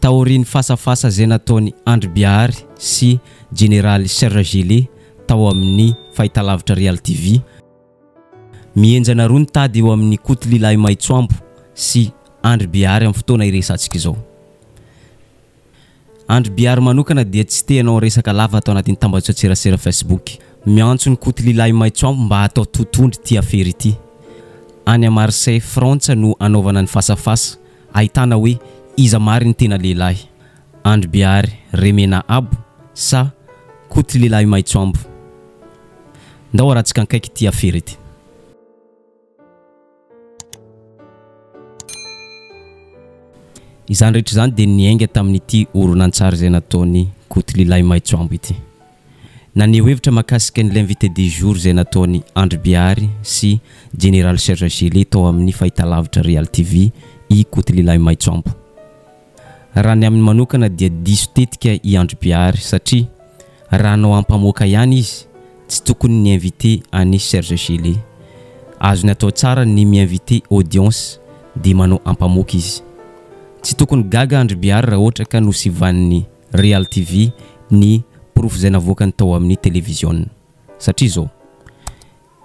taoriny fasafasa zay nataony Andry Biary sy Général Serge Gillet tao amin'ny fahitalavitra Real TV. Mienjana roa nitady eo amin'ny Kotililahy Maitsoambo sy Andry Biary amin'ny fotoana iresantsika izao. Andry Biary manokana dia tsy te hanao resaka lava atao anatin'ny tambazotra Facebook. Miantso ny Kotililahy Maitsoambo mba atao totondry ty affaire ity. Any a Marseille, Frantsa no anaovana ny fasafasa, ahitana hoe iza mariny ny tena lehilahy. Andry Biary remena abo sa Kotililahy Maitsoambo. Ndao arahantsika ankaiky ty affaire ity. Izany rehetra zany dia niainga tamin'ity oronan-tsary zay nataony Kotililahy Maitsoambo ity. Naneho hevitra mahakasika ny l'invité du jour zay nataony Andry Biary sy Général Serge Gillet tao amin'ny fahitalavitra Real TV i Kotililahy Maitsoambo. Raha ny amin'ny manokana dia diso tetika i Andry Biary satria raha nao ampamoaka ihany izy tsy tokony ny invité any Serge Gillet. Azony atao tsara ny mi-invité audience dia manao ampamoaka izy. Tsy tokony gaga Andry Biary raha ohatra ka nosivan'ny Real TV ny proof zay navoakany tao amin'ny télévision. Satria zao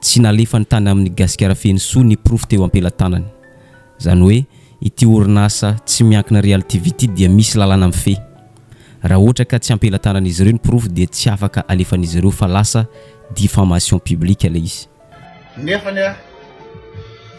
tsy nalefa ny tany amin'ny gasikara feno soa ny proof teo ampelatanany. Zany hoe ity orinasa tsy miankina Real TV ity dia misy lalana amin'ny fe. Raha ohatra ka tsy ampelatanan'izy ireo ny proof dia tsy afaka alefan'izy ireo fa lasa diffamation publique ilay izy. Nefa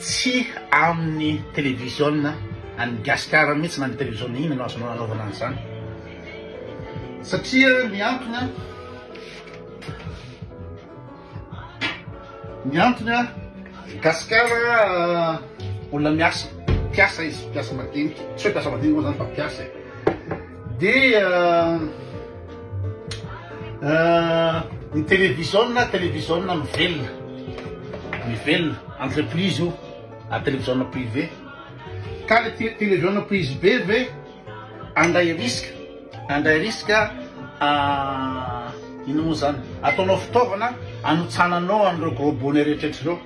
tsy amin'ny télévision any gasikara mihitsy na ny télévision iny no azonao anaovana an'izany. Satria miantona gasikara olona miasa piasa izy, piasa madinika, tsy hoe piasa madinika moa zany fa piasa. Dia ny télévision mivelona entreprise io a télévision privé. Ka le télévision privé ve andray risque ino moa zany ataonao fitaovana anotsananao an'ireo gros bonnet rehetrarehetra ireo.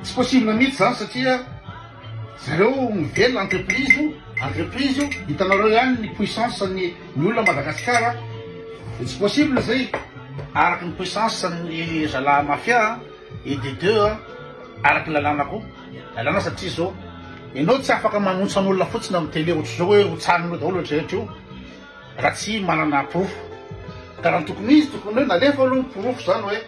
Tsy possible mihitsy zany satria zareo mivelona entreprise io hitanareo ihany ny puissance ny olona Madagasikara. Tsy possible zay araky ny puissance ny zala mafia et des deux araky lalana satria zao ianao tsy afaka manontsana olona fotsiny amin'ny télé ohatry zao hoe hotsaninao daholo rehetrarehetra io raha tsy manana proof. Ka raha tokony izy tokony hoe nalefa aloha proof zany hoe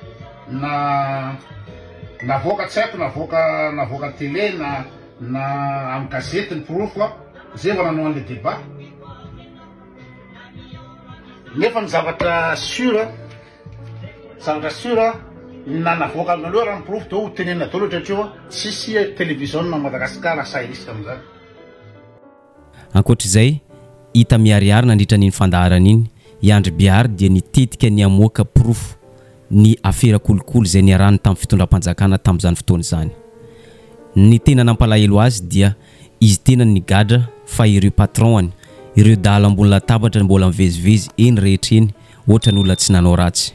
navoaka tsy haiko navoaka télé na amin'ny gazety ny proof zay vao nanao an'le débat. Nefa ny zavatra sûr na navoaka amin'aloha raha ny proof dia ho tenenina daholo rehetrarehetra io tsisy télévision na Madagasikara sa risque amin'izany. Ankoatr'izay hita miariary nandritra n'iny fandaharana iny i Andry Biary dia nitetika ny amoaka proof ny affaire kolokolo zay niarahany tamin'ny fitondram-panjakana tamin'izany fotoana izany. Ny tena nampalahelo azy dia izy tena nigadra fa ireo patronany, ireo dala ambony latabatra mbola mivezivezy eny rehetra eny ohatra ny olona tsy nanao ratsy.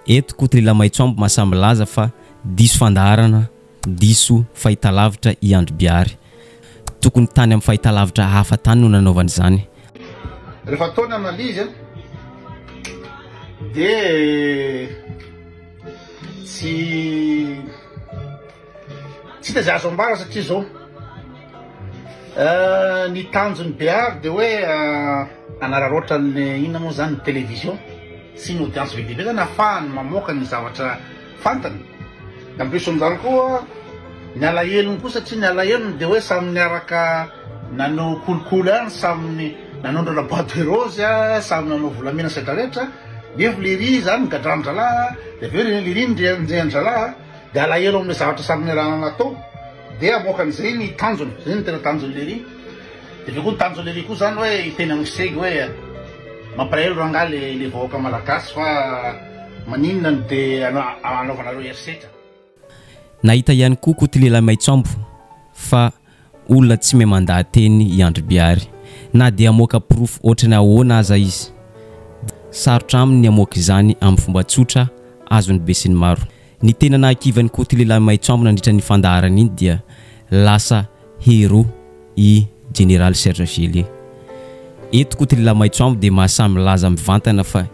Eto Kotililahy Maitsoambo masamy laza fa diso fandaharana, diso fahitalavitra i Andry Biary. Tokony tany amin'ny fahitalavitra hafa tany no nanaovany izany. Rehefa ataony analizy dia tsy dia azo ambara satria zao ny tanjony Biary dia hoe anararoatra ny inona moa zany ny télévision sy ny audience lehibe zany ahafahany mamoaka ny zavatra fantany. Da ampiso amin'izany koa ny alahelony koa satria ny alahelony dia hoe samy niaraka nanao kolokolo any, samy nanao ndrala boîte de rose samy nanao volamena sy rehetrarehetra. Nefa le ry zany nigadran-dralahy dia aveo le ry ndrehan-dralahy dia alahelo amin'ny zavatra samy niarahana natao dia amoaka an'izay ny tanjony. Zay ny tena tanjony le ry. Dia aveo koa ny tanjony le ry koa zany hoe tena misegy hoe mampalahelo rangahy le vahoaka malagasy fa maninona no dia anaovanareo erisetra. Nahita ihany koa Kotililahy Maitsoambo fa olona tsy mahay mandahateny i Andry Biary na dia amoaka proof ohatrany ahoana aza izy. Sarotra aminy ny amoaka izany amin'ny fomba tsotra azony be sy ny maro. Ny tena nahakivan'ny Kotililahy Maitsoambo nandritra ny fandaharana iny dia lasa héros i Général Serge Gillet. eto Kotilila Maitsoambo dia mahasamy laza mivantana fa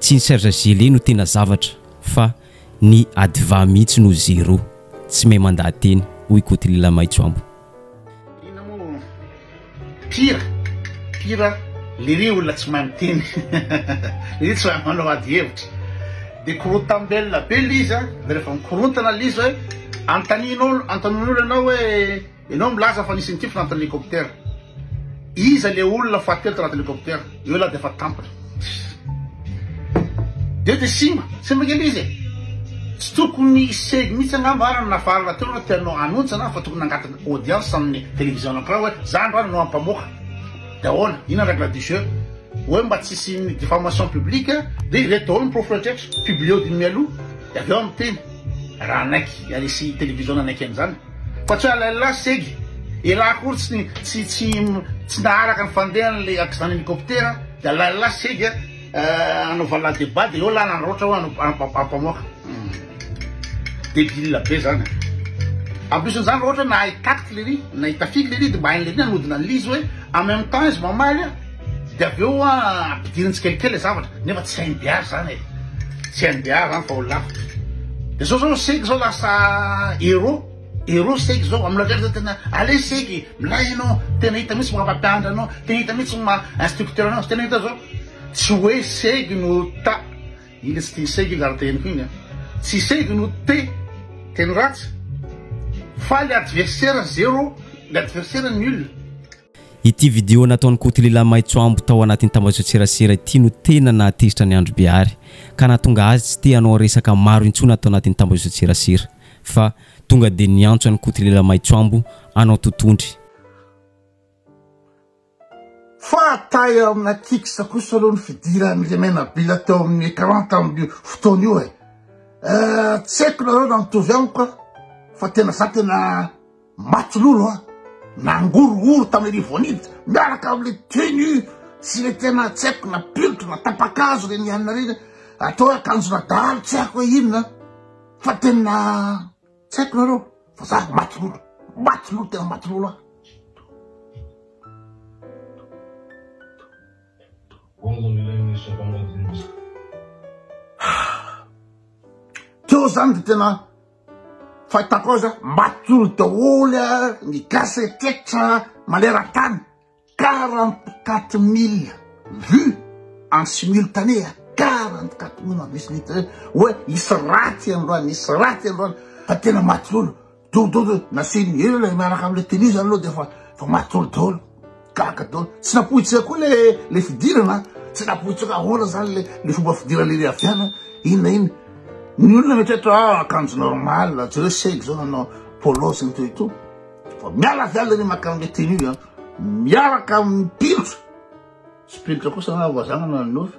tsy ny Serge Gillet no tena zavatra fa ny adiva mihitsy no zéro tsy may mandaha teny hoy Kotilila Maitsoambo. Ina moa pira le olona tsy mahay miteny le tsy mahay manao ady hevitra dia korontambelona be liza dia rehefa mikorontana liza hoe antanin'olo ianao hoe ianao milaza fa nisy nitify anaty hélicoptère iza le olona fahatelo anaty hélicoptère eo la dia efa tampona dia simba kely izy tsy tokony segy mihitsy angamba arany nafarana teo na tianao anontsana fa tokony nangataka audience amin'ny télévision anakiraha hoe za androany no ampamoaka dia ahoana ina règle du jeu hoe mba tsisy ny diffamation publique dia ireto daholo ny profilotretra publié diny mialoha dia avy eo amin'ny teny raha anaiky anisy télévision anaiky an'izany fa tsy hoe alaila segy elahy kory tsy naharaka ny fandehan'le akizany hélicoptère dia alaila segy anaovana débat dia eo la nanroatra hoe ampamoaka débile be zany ampisan'izany raha ohatra na ahitaky le ry na hitafiky le ry dia mba hain'le ry anodina ny lizy hoe en même temps izy mamaly dia avy eo ampidiriny tsikelikely zavatra nefa tsy hainy biary zany tsy hainy biary zany fa olo lafa dia zao seky zao lasa héros seky zao amin'ny lagrety zao tena ale seky milay ianao tena hita mihitsy mampampianatra anao tena hita mihitsy instructeur anao tena hita zao tsy hoe seky no ta iny tsy tia seky ily arateniko iny tsy seky no teny ratsy fa le adversaire zéro le adversaire nul. Ity vidéo nataon'ny Kotilila Maitsoambo tao anatin'ny tambazotserasera ity no tena nahatezitra ny Andro Biary ka nahatonga azy tsy te hanao resaka maro intsony atao anatin'ny tambazotserasera fa tonga dia niantso an'ny Kotilila Maitsoambo anao totondry. Fa tay amina kiksa kosa aloha ny fidiran'le menabila teo amin'ny écran tamin'ny fotoana io tsy haiko nareo nanotovy amiko fa tena za tena maty lolo nangorogoro tamin'le rivoniditra miaraka amin'le tenu sy le tena tsy haiko na pilotro na tapakazo le nianina reny atao hoe akanjo nadalo tsy haiko hoe inona fa tena tsy haiko nareo fa za maty lolo tena maty lolo teo zany dia tena fahitako ao za maty lolo daholy ny gasy tetra malera-tany 44 000 vues en simultané 44 000 misy nita hoe isy raty androany fa tena maty lolo dododo nasiny elo le miaraka amin'le tenu zany aloha dia fa maty lolo daholo kaka daholo tsy napohitsika koa le fidirana tsy napohitsika ahoana zany le fomba fidira le aviana inona ny olona metrehatra akanjo normal tsy hoe segy zao nanao polo sy ny teo ito fa miala aviala le maka amin'le tenu miaraka amin'ny pilotro sy pilotro kosa na voazana no anofy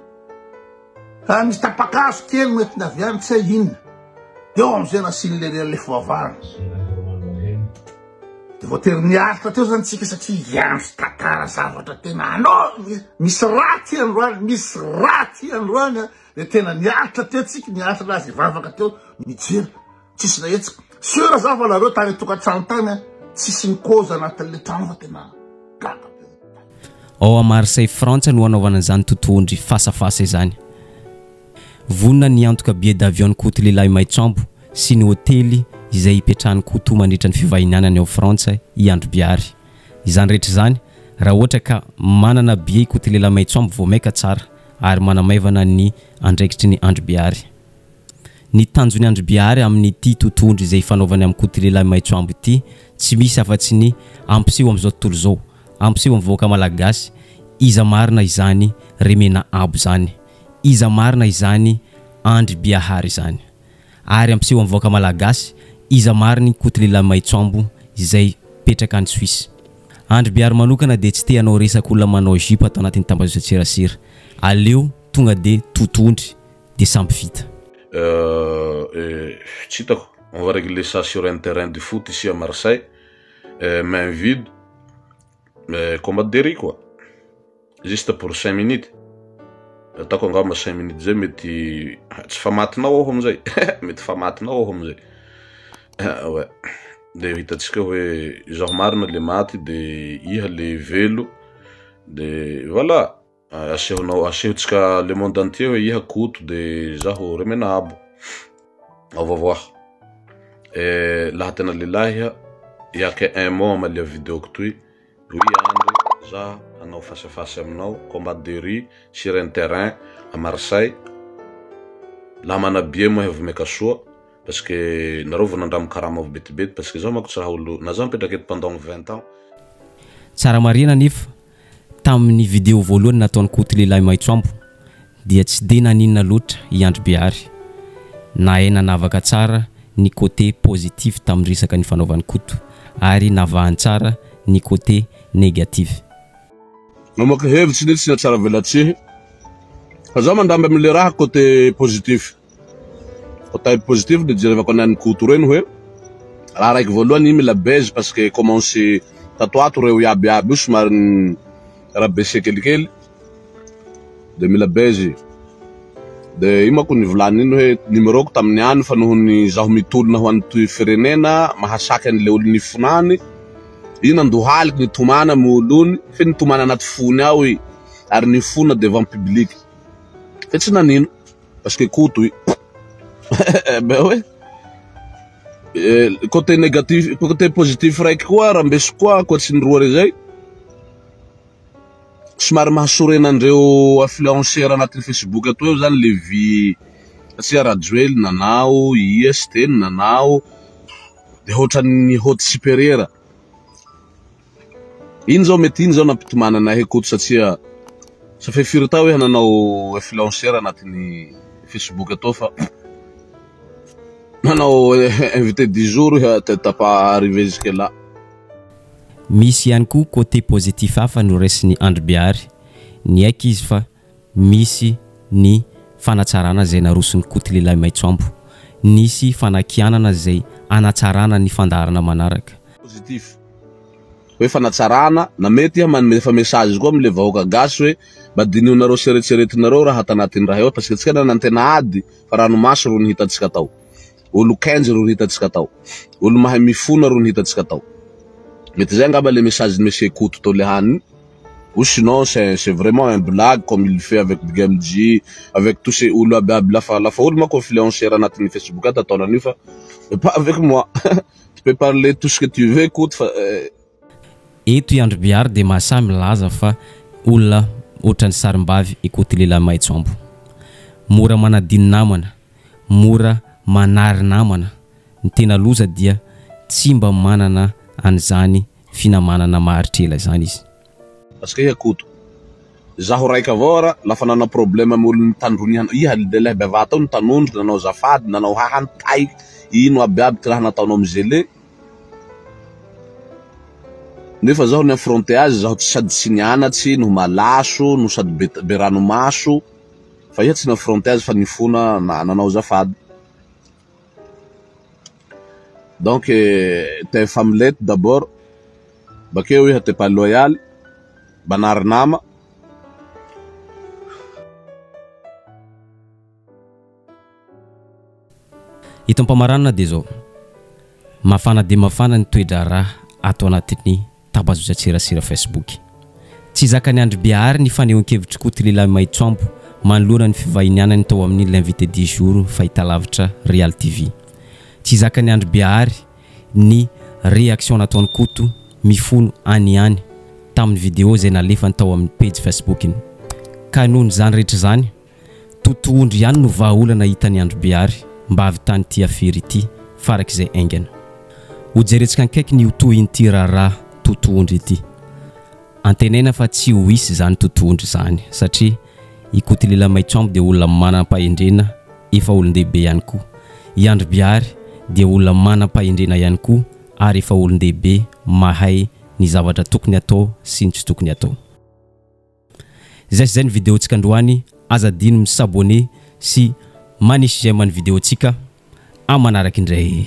fa misy tapakazo kely mety naviana tsy hay inona dia eo am'izay nasiny le foavarana dia voatery niaritra teo zany tsika satria iandro tantara zavatra tena anao misy raty androany dia tena niaritra teo tsika niaritra lazy ivavaka teo mijery tsisy na etsika sura za fa nareo tany tokantrano tany tsisy nikoza anatin'le trano fa tena gaga ao a Marseille Frantsa no anaovana izany totoandry fasafasa izany vonona niantoka billet d'avion ny Kotilila Maitsoambo sy ny hôtely izay ipetrahany koto mandritra ny fivahinianany ao Frantsa i Andro Biary izany rehetra izany raha ohatra ka manana billet Kotilila Maitsoambo vao maika tsara ary manamaivana ny andraikitry ny Andro Biary ny tanjony Andro Biary amin'ity totoandry izay fanaovany amin'ny Kotilila Maitsoambo ity tsy misy afa-tsy ny ampiseho amin'izao tontolo izao ampiseho amin'ny vahoaka malagasy iza marina izany remena abo zany iza marina izany Andro Biary zany ary ampiseho amin'ny vahoaka malagasy iza mariny Kotilila Maitsoambo izay petraka any Suisse. Andro Biary manokana dia tsy te hanao resaka olona manao jipo atao anatin'ny tambazotserasera aleo tonga dia totondry dia samby vita. Tsy hitako on va régler ça sur un terrain de foot ici à Marseille main vide combat de riz quoi juste pour 5 minutes ataoko angamba 5 minutes zay mety tsy famatinao aho amizay mety famatinao aho amizay ouais dia hitatsika hoe zaho marina le maty dia iha le velo de voilà asehontsika le monde entier hoe iha koto de zaho remena abo avavoah laha tena lilahy iha iake 1 mois amalia videoko toy 8 andro za hanao fasefasy aminao combat de rue sur un terrain à Marseille laha mana bie moa hevomeka soa parce que nareo vao nandramo karama avy betibety parce que zaho manko tsy raha olo na zaho mipetraka eto pendant 20 ans tsara marina nefa tamin'ny vidéo voalohany nataony koto lehilahy Maitsoambo dia tsy de naninona loatra i Andry Biary na nanavaka tsara ny côté positif tamin'ny resaka ny fanaovany koto ary navahany tsara ny côté négatif. Namako hevitsy ny tsy na tsara velatsihy fa zaho mandamby am'le raha côté positif. Côté positif de jerevako anany koto reny hoe raha raiky voalohany iny mila beze parce que commencé tatoato reo iabiaby io somary raha bese kelikely de mila beze de ino manko nivolany iny hoe numeroko tamin'ny any fa nohony zaho mitolona ho an'ny firenena mahasaky an'le olo nifonany iny andohaliky nitomana amy olony fe nitomana anaty fony ao i ary nifona devant public fe tsy nanino parce que koto i ben ouais côté négatif côté positif raiky koa raha mbesy koa koatsy ny roa re zay somary mahasorenandreo influenceur anatin'ny Facebook ato eo zany le vie satria Rajoely nanao IST nanao de hotrany haute supérieure iny zao mety iny zao nampitomana anahy koto satria ça fait firy tao hoe nanao influenceur anatin'ny Facebook ato fa nanao invité du jour t'as pas arrivé jusque là. Misy ihany koa côté positif hafa no resiny Andry Biary ny aiky izy fa misy ny fanatsarana zay narosony koto lehilahy Maitsoambo nisy fanakianana zay anatsarana ny fandaharana manaraka positif hoe fanatsarana na mety iha manome fa message koa am'le vahoaka gasy hoe badinio nareo seretseretinareo raha tanatin'ny raha eo parce que tsika nanantena ady fa ranomasy ro nihitatsika tao olo 15 ro nihitatsika tao olo mahay mifona ro nihitatsika tao mety zay ngamba le message de monsieur Koto Tolehany ou sinon c'est vraiment un blague comme il fait avec BGMG avec tous ces olo abiaby lafa olo ma influenceur anatin'ny Facebook ataona anio fa mais pas avec moi tu peux parler tout ce que tu veux Koto fa eto i Andry Biary de mahasamy laza fa olona ohatrany sarim-bavy ikoty lehilahy Maitsoambo mora manadiny namana mora manary namana ny tena loza dia tsy mba manana an'izany finamanana maharitrela zany izy parce que iha Koto zaho raiky avao ra lafa nana problème amy olo nitandrony iha lehilahy bevata ao nitanondro nanao zafady nanao hahantay ino abiaby ty raha nataonao amy zele nefa zaho ni-affronté azy zaho sady tsy nianatsy no malaso no sady be ranomaso fa iha tsy ni-affronté azy fa nifona nanao zafady donc t'es familette d'abord bakeo iha t'es pas loyal banary nama itony mpamaranana de zao mafana ny toedra raha ato anatin'ny tabazozatsirasira Facebook tsy zakany Andry Biary ny fanehoan-kevitry koto lehilahy Maitsoambo manoloana ny fivahinianany tao amin'ny l'invité du jour fahitalavitra Real TV tsy zakany Andry Biary ny réaction nataony koto mifono any tamin'ny vidéo zay nalefany tao amin'ny page Facebook iny ka nohony zany rehetra zany totoondry ihany no vahaolana hitany Andry Biary mba avy tany ty afery ity farak'izay aingana hojeretsika ankaiky ny hotoy iny raha totoondry ity antenaina fa tsy ho hisy zany totoondry zany satria ikoty lehilahy Maitsoambo dia olona manam-pahendrena efa olon-dehibe ihany koa i Andry Biary dia olona manam-pahendrena ihany koa ary efa olon-dehibe mahay ny zavatra tokony atao sy ny tsy tokony atao zay ny vidéo tsika androany azadino misabone sy manisy j'aime ny vidéo tsika amanaraka indray